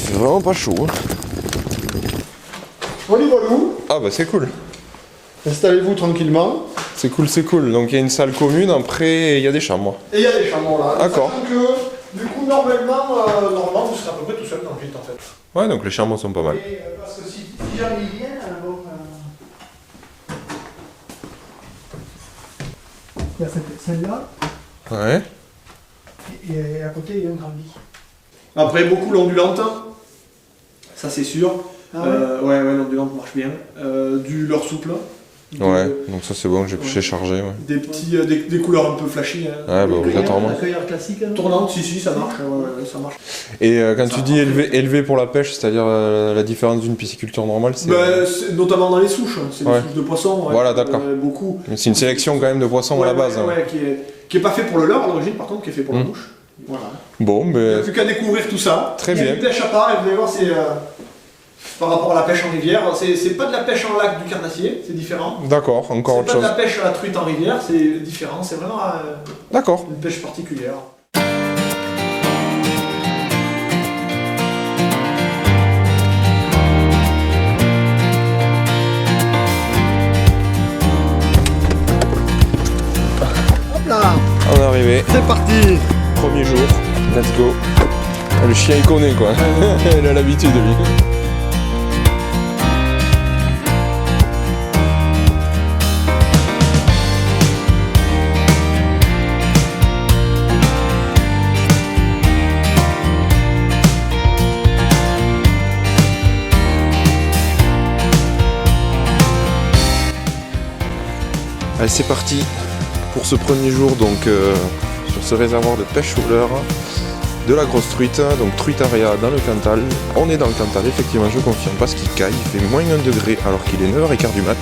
fait vraiment pas chaud. Hein. Voilà. Ah bah c'est cool. Installez-vous tranquillement. C'est cool, c'est cool. Donc il y a une salle commune, après il y a des chambres. Et il y a des chambres là. D'accord. Que, du coup, normalement, vous serez à peu près tout seul dans le gîte en fait. Ouais, donc les chambres sont pas mal. Et, parce que si jamais il vient, bon. Il y a celle-là. Ouais. Et à côté, il y a un grand lit. Après, beaucoup l'ondulante. Ça, c'est sûr. Ah ouais, l'ondulante marche bien. Du leurre souple. Ouais, donc ça c'est bon, j'ai chargé. Ouais. Des petits, des couleurs un peu flashy. Hein. Ouais, bah obligatoirement. La cueillère classique. Tournante, si, ça marche. Ouais, ça marche. Et quand tu dis élevé pour la pêche, c'est-à-dire la différence d'une pisciculture normale, c'est... Notamment dans les souches. C'est des souches de poissons. Ouais, voilà, d'accord. Beaucoup. C'est une sélection quand même de poissons à la base. Ouais, qui est pas fait pour le leurre à l'origine, par contre, qui est fait pour la mouche. Voilà. Bon, mais... Il n'y a plus qu'à découvrir tout ça. Très bien. Il y a une pêche à part, et vous allez voir, c'est... par rapport à la pêche en rivière, c'est pas de la pêche en lac du carnassier, c'est différent. D'accord, encore autre chose. C'est pas de la pêche à la truite en rivière, c'est différent, c'est vraiment d'accord. Une pêche particulière. Hop là, on est arrivé. C'est parti. Premier jour, let's go. Le chien il connaît quoi, il a l'habitude lui. Allez, c'est parti pour ce premier jour donc sur ce réservoir de pêche au leurre de la grosse truite, donc Truitaria dans le Cantal. On est dans le Cantal, effectivement, je confirme, parce qu'il caille, il fait moins 1 degré alors qu'il est 9h15 du mat.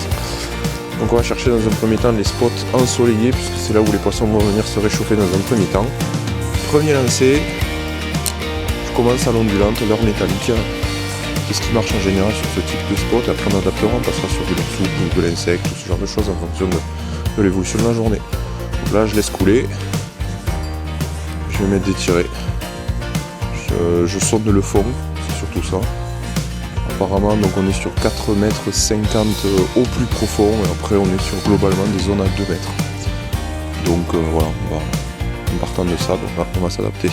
Donc on va chercher dans un premier temps les spots ensoleillés puisque c'est là où les poissons vont venir se réchauffer dans un premier temps. Premier lancé, je commence à l'ondulante, leurre métallique. C'est ce qui marche en général sur ce type de spot. Après on adaptera, on passera sur du leurre souple ou de l'insecte ou ce genre de choses en fonction de l'évolution de la journée. Donc là je laisse couler, je vais mettre des tirets, je sonde le fond, c'est surtout ça. Apparemment donc on est sur 4,50 mètres au plus profond et après on est sur globalement des zones à 2 mètres. Donc voilà, en partant de ça, donc là, on va s'adapter.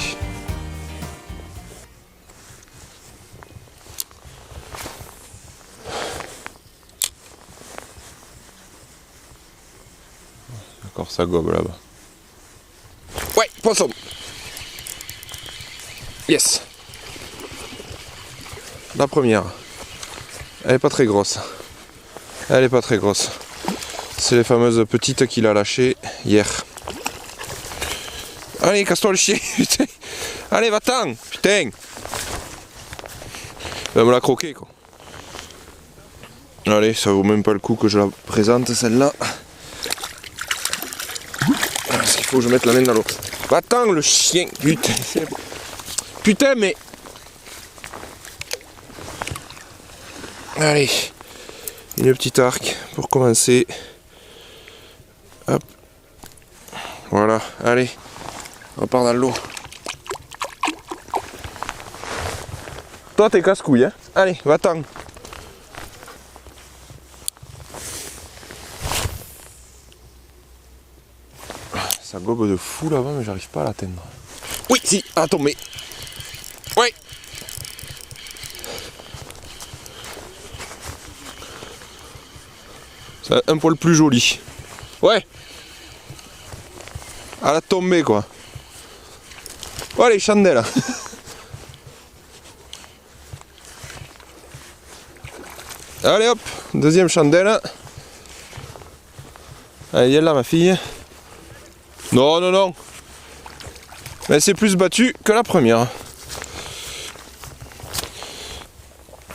D'accord, ça gobe là-bas. Ouais, poisson. Yes. La première. Elle est pas très grosse. Elle est pas très grosse. C'est les fameuses petites qu'il a lâchées hier. Allez, casse-toi le chien, putain. Allez, va-t'en, putain. Elle va me la croquer, quoi. Allez, ça vaut même pas le coup que je la présente, celle-là. Parce qu'il faut que je mette la main dans l'eau. Va-t'en, le chien, putain. Putain, mais... Allez, une petite arc pour commencer. Hop. Voilà, allez, on repart dans l'eau. Toi t'es casse-couille, hein. Allez, va-t'en. Ça gobe de fou là-bas, mais j'arrive pas à l'atteindre. Oui, si, à tomber. Ouais. C'est un poil plus joli. Ouais. À la tombée quoi. Oh les chandelles. Allez hop, deuxième chandelle. Allez, viens là ma fille. Non, non, non. Mais c'est plus battu que la première.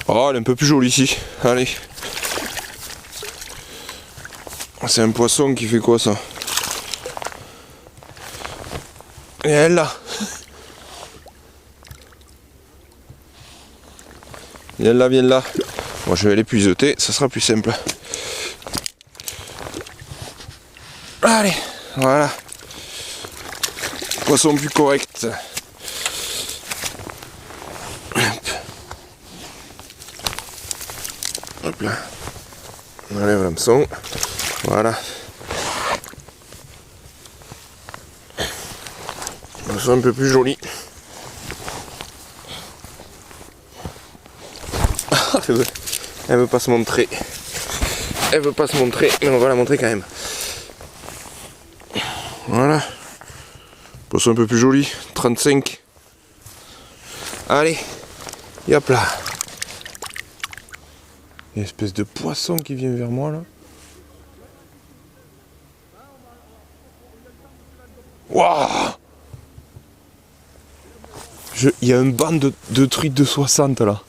Oh, elle est un peu plus jolie ici. Allez. C'est un poisson qui fait quoi ça? Et elle là. Viens là, viens là. Bon, je vais les puiseter, ça sera plus simple. Allez, voilà. Poisson plus correct. là. On enlève l'hameçon. Voilà. Ça soit un peu plus joli. Elle veut pas se montrer. Elle veut pas se montrer, mais on va la montrer quand même. Voilà. Poisson un peu plus joli. 35. Allez. Et hop là. Il y a une espèce de poisson qui vient vers moi là. Waouh! Il y a une bande de truites de 60 là.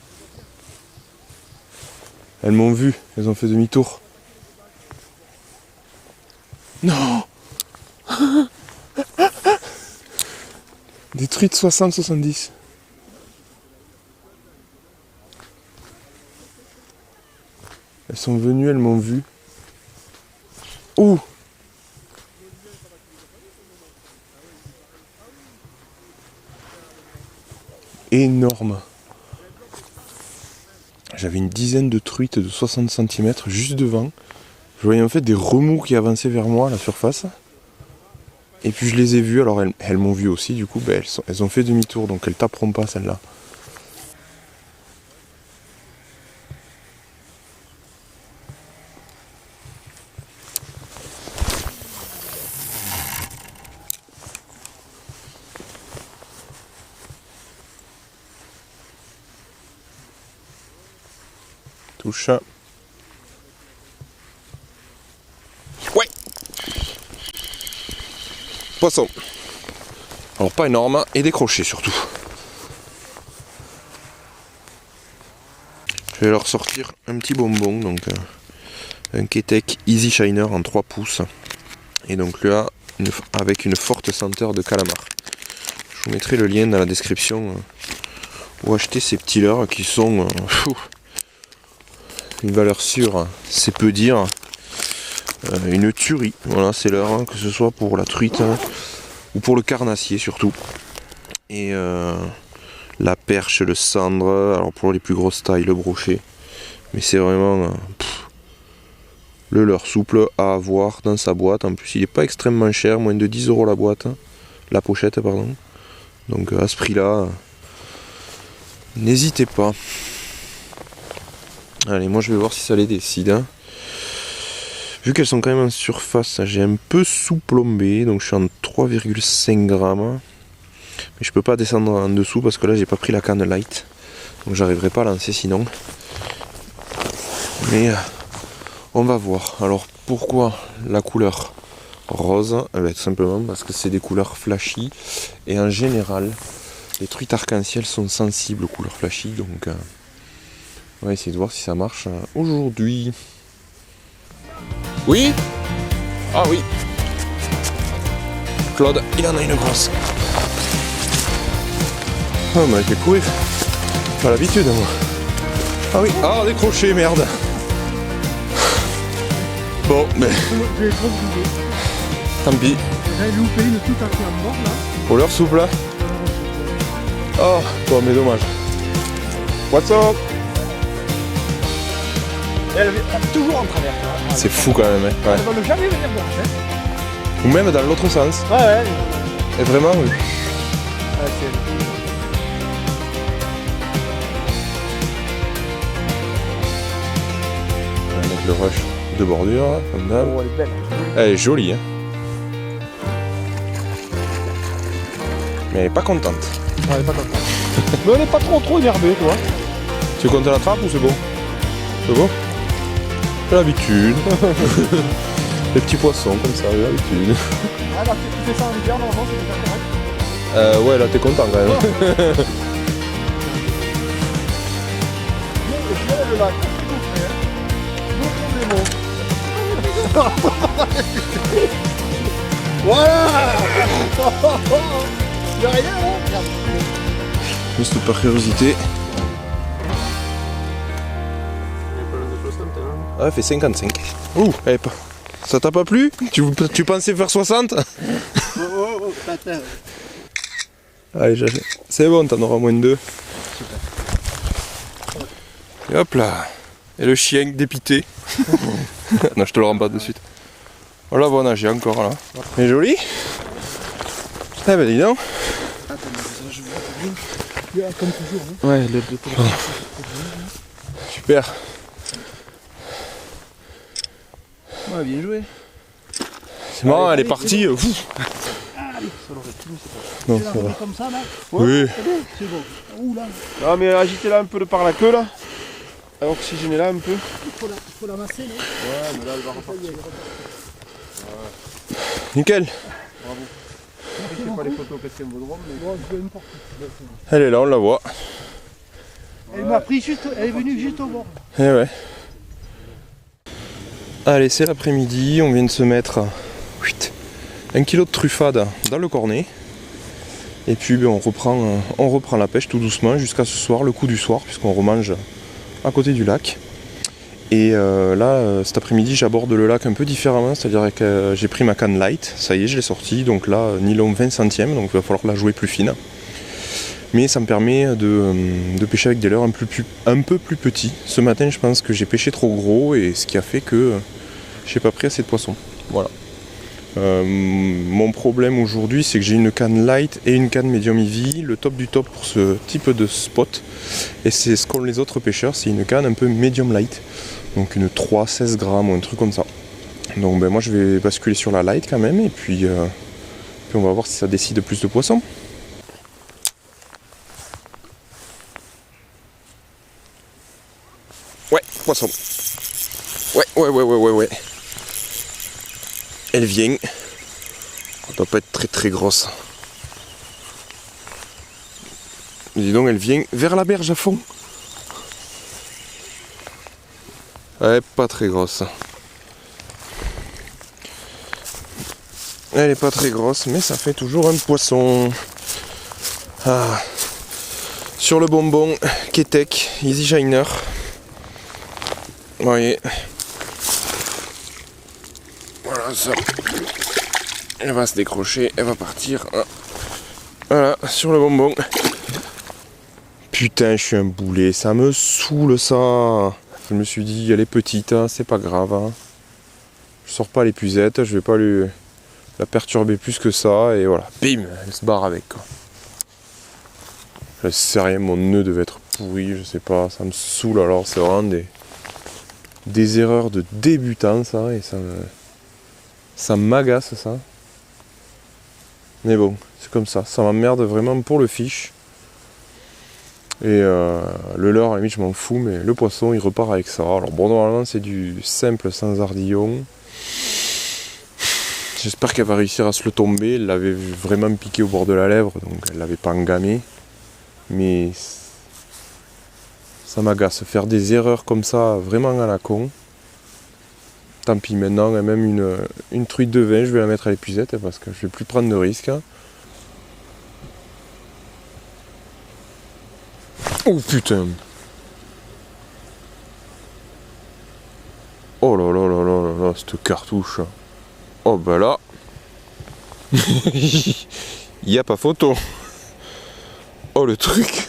Elles m'ont vu, elles ont fait demi-tour. Non! Des truites 60-70. Elles sont venues, elles m'ont vu. Ouh! Énorme. J'avais une dizaine de truites de 60 cm juste devant. Je voyais en fait des remous qui avançaient vers moi à la surface. Et puis je les ai vues, alors elles m'ont vu aussi, du coup elles ont fait demi-tour, donc elles taperont pas celles-là. Touche. Ouais. Poisson. Alors pas énorme et décroché surtout. Je vais leur sortir un petit bonbon, donc un Ketek Easy Shiner en 3 pouces. Et donc là, avec une forte senteur de calamar. Je vous mettrai le lien dans la description où acheter ces petits leurres qui sont une valeur sûre, c'est peu dire. Une tuerie, voilà, c'est l'heure, que ce soit pour la truite ou pour le carnassier surtout. Et la perche, le cendre, alors pour les plus grosses tailles, le brochet. Mais c'est vraiment le leurre souple à avoir dans sa boîte. En plus, il n'est pas extrêmement cher, moins de 10 € la boîte, la pochette, pardon. Donc à ce prix-là, n'hésitez pas. Allez, moi je vais voir si ça les décide. Hein. Vu qu'elles sont quand même en surface, j'ai un peu sous-plombé, donc je suis en 3,5 grammes. Mais je peux pas descendre en dessous parce que là j'ai pas pris la canne light. Donc j'arriverai pas à lancer sinon. Mais on va voir. Alors pourquoi la couleur rose? Tout simplement parce que c'est des couleurs flashy. Et en général, les truites arc-en-ciel sont sensibles aux couleurs flashy. Donc on va essayer de voir si ça marche aujourd'hui. Oui? Ah oui. Claude, il en a une grosse. Oh, mais il fait courir. Pas l'habitude, moi. Ah oui, ah, décroché, merde. Bon, mais. Tant pis. J'avais loupé une toute entière mort là. Pour l'heure souple là. Oh, bon, mais dommage. What's up? Elle va toujours en travers. C'est fou quand même, hein. Ouais. Elle va jamais venir voir. Hein. Ou même dans l'autre sens. Ouais. Et vraiment, oui. Ouais, on va mettre le rush de bordure, comme d'hab. Oh, elle est belle. Elle est jolie, hein. Mais elle est pas contente. Ouais, elle est pas contente. Mais elle est pas trop énervée, toi. Tu veux qu'on te la trappe ou c'est bon? C'est bon? J'ai l'habitude. Les petits poissons comme ça, j'ai l'habitude. Ah là, tu fais ça en hiver, normalement, c'est déjà correct. Ouais, là t'es content quand même. Je viens de là, tout fait. Voilà. Y'a rien, hein. Juste par curiosité. Ah, elle fait 55. Ouh, elle est pas... Ça t'a pas plu? Tu pensais faire 60? Oh, patin. Allez, c'est bon, t'en auras moins de 2. Et hop là. Et le chien dépité. Non, je te le rends pas de suite. Voilà, bon, nager encore là. Elle est jolie. Eh ben dis donc. Comme toujours. Hein. Ouais, super. Ouais, bien joué. C'est marrant, elle est partie. Allez, ça l'aurait pu, c'est pas. Non, ça va. Comme ça là. Oui. C'est bon. Ouh là. Non mais agitez-la un peu par la queue là. Oxygénez-la un peu. Il faut la masser, non? Ouais, mais là elle va repartir. Nickel. Bravo. Je sais pas les photos Christian Vaudrome, mais Bon, peu importe. Elle est là, on la voit. Elle m'a pris juste, elle est venue juste au bord. Eh ouais. Allez, c'est l'après-midi, on vient de se mettre 1 kilo de truffade dans le cornet. Et puis ben, on reprend la pêche tout doucement jusqu'à ce soir, le coup du soir, puisqu'on remange à côté du lac. Et là, cet après-midi, j'aborde le lac un peu différemment, c'est-à-dire que j'ai pris ma canne light, ça y est, je l'ai sortie, donc là, nylon 20 centièmes, donc il va falloir la jouer plus fine. Mais ça me permet de pêcher avec des leurres un peu plus petits. Ce matin, je pense que j'ai pêché trop gros, et ce qui a fait que j'ai pas pris assez de poissons. Voilà. Mon problème aujourd'hui, c'est que j'ai une canne light et une canne medium heavy, le top du top pour ce type de spot. Et c'est ce qu'ont les autres pêcheurs, c'est une canne un peu medium light. Donc une 3-16 grammes ou un truc comme ça. Donc ben, moi je vais basculer sur la light quand même et puis on va voir si ça décide plus de poissons. Ouais, poisson. Ouais. Elle vient. Elle doit pas être très grosse. Mais dis donc, elle vient vers la berge à fond. Elle est pas très grosse. Elle est pas très grosse, mais ça fait toujours un poisson. Ah. Sur le bonbon, Ketek, Easy Shiner. Vous voyez. Voilà ça. Elle va se décrocher, elle va partir. Voilà, sur le bonbon. Putain, je suis un boulet, ça me saoule ça. Je me suis dit, elle est petite, hein, c'est pas grave. Hein. Je sors pas l'épuisette, je vais pas la perturber plus que ça. Et voilà, bim, elle se barre avec. Quoi. Je sais rien, mon nœud devait être pourri, je sais pas, ça me saoule. Alors c'est vraiment des erreurs de débutant ça, et ça m'agace ça. Mais bon, c'est comme ça m'emmerde vraiment pour le fiche. Et le leurre, à la limite, je m'en fous, mais le poisson, il repart avec ça. Alors bon, normalement, c'est du simple sans ardillon. J'espère qu'elle va réussir à se le tomber. Elle l'avait vraiment piqué au bord de la lèvre, donc elle l'avait pas engamé. Mais ça m'agace. Faire des erreurs comme ça, vraiment à la con. Tant pis, maintenant, même une truite de vin, je vais la mettre à l'épuisette, parce que je vais plus prendre de risques. Oh putain! Oh là là là là là là, cette cartouche! Oh bah là! Y a pas photo! Oh le truc!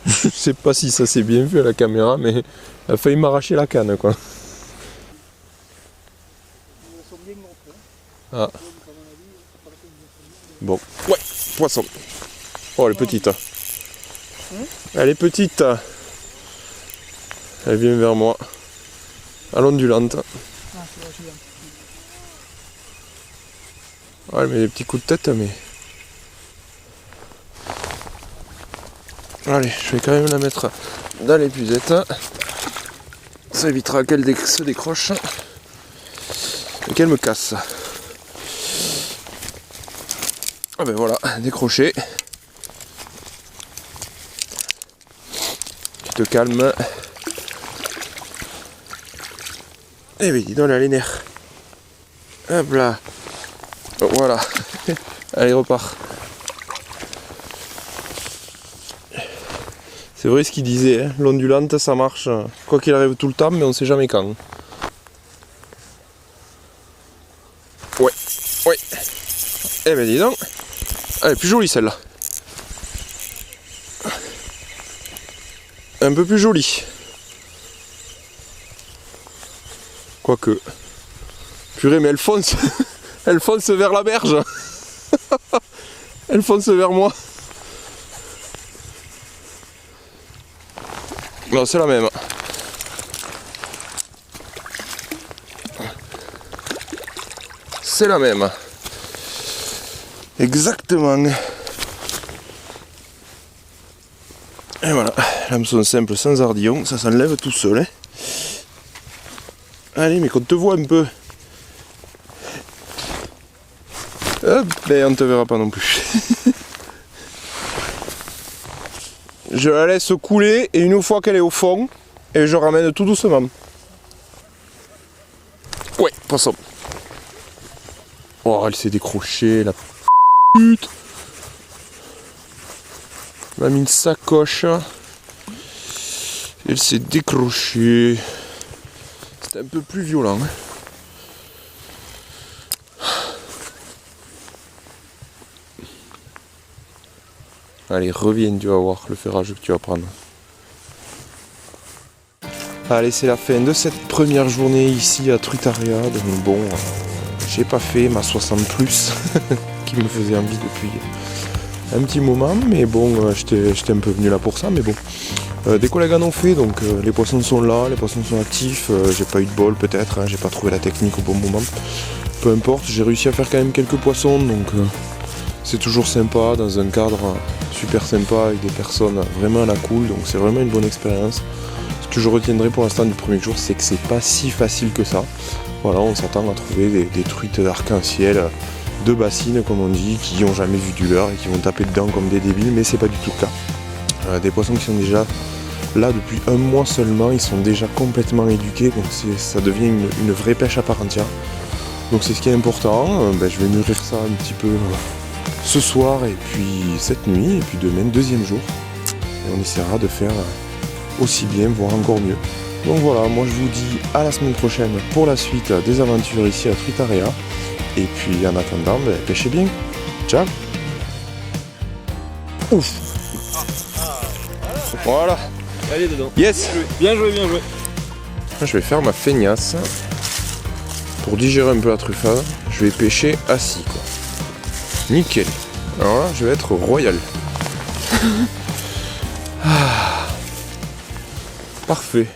Je sais pas si ça s'est bien vu à la caméra, mais elle a failli m'arracher la canne quoi. Ah. Bon, ouais, poisson. Oh, elle est petite. Elle est petite. Elle vient vers moi. À l'ondulante. Ah, elle met des petits coups de tête, mais... Allez, je vais quand même la mettre dans l'épuisette. Ça évitera qu'elle se décroche. Et qu'elle me casse. Ah ben voilà, décroché. Tu te calmes. Eh ben dis donc là les nerfs. Hop là. Oh, voilà. Allez repart. C'est vrai ce qu'il disait, hein. L'ondulante ça marche quoi qu'il arrive tout le temps, mais on sait jamais quand. Ouais. Eh ben dis donc. Elle est plus jolie celle-là. un peu plus jolie. Quoique. Purée, mais elle fonce. Elle fonce vers la berge. Elle fonce vers moi. Non, c'est la même. C'est la même. Exactement. Et voilà, l'hameçon simple sans ardillon, ça s'enlève tout seul. Hein. Allez, mais qu'on te voit un peu. Hop, ben on te verra pas non plus. Je la laisse couler et une fois qu'elle est au fond, et je ramène tout doucement. Ouais, poisson. Oh, elle s'est décrochée, la pute. Elle m'a mis une sacoche. Elle s'est décrochée. C'était un peu plus violent. Hein. Allez, reviens, tu vas voir le ferrage que tu vas prendre. Allez, c'est la fin de cette première journée ici à Truitaria. Donc bon, j'ai pas fait ma 60 plus qui me faisait envie depuis un petit moment, mais bon, j'étais un peu venu là pour ça, mais bon. Des collègues en ont fait, donc les poissons sont là, les poissons sont actifs, j'ai pas eu de bol peut-être, hein, j'ai pas trouvé la technique au bon moment. Peu importe, j'ai réussi à faire quand même quelques poissons, donc c'est toujours sympa, dans un cadre super sympa, avec des personnes vraiment à la cool, donc c'est vraiment une bonne expérience. Ce que je retiendrai pour l'instant du premier jour, c'est que c'est pas si facile que ça. Voilà, on s'attend à trouver des truites d'arc-en-ciel, de bassines comme on dit, qui n'ont jamais vu du leurre et qui vont taper dedans comme des débiles, mais c'est pas du tout le cas. Des poissons qui sont déjà là depuis un mois seulement, ils sont déjà complètement éduqués, donc ça devient une vraie pêche à part entière. Donc c'est ce qui est important, je vais mûrir ça un petit peu ce soir et puis cette nuit, et puis demain, deuxième jour. Et on essaiera de faire aussi bien, voire encore mieux. Donc voilà, moi je vous dis à la semaine prochaine pour la suite des aventures ici à Truitaria. Et puis en attendant, pêchez bien. Ciao. Ouf. Voilà. Allez dedans. Yes. Bien joué, bien joué. Je vais faire ma feignasse. Pour digérer un peu la truffade, je vais pêcher assis quoi. Nickel. Alors là, je vais être royal. Parfait.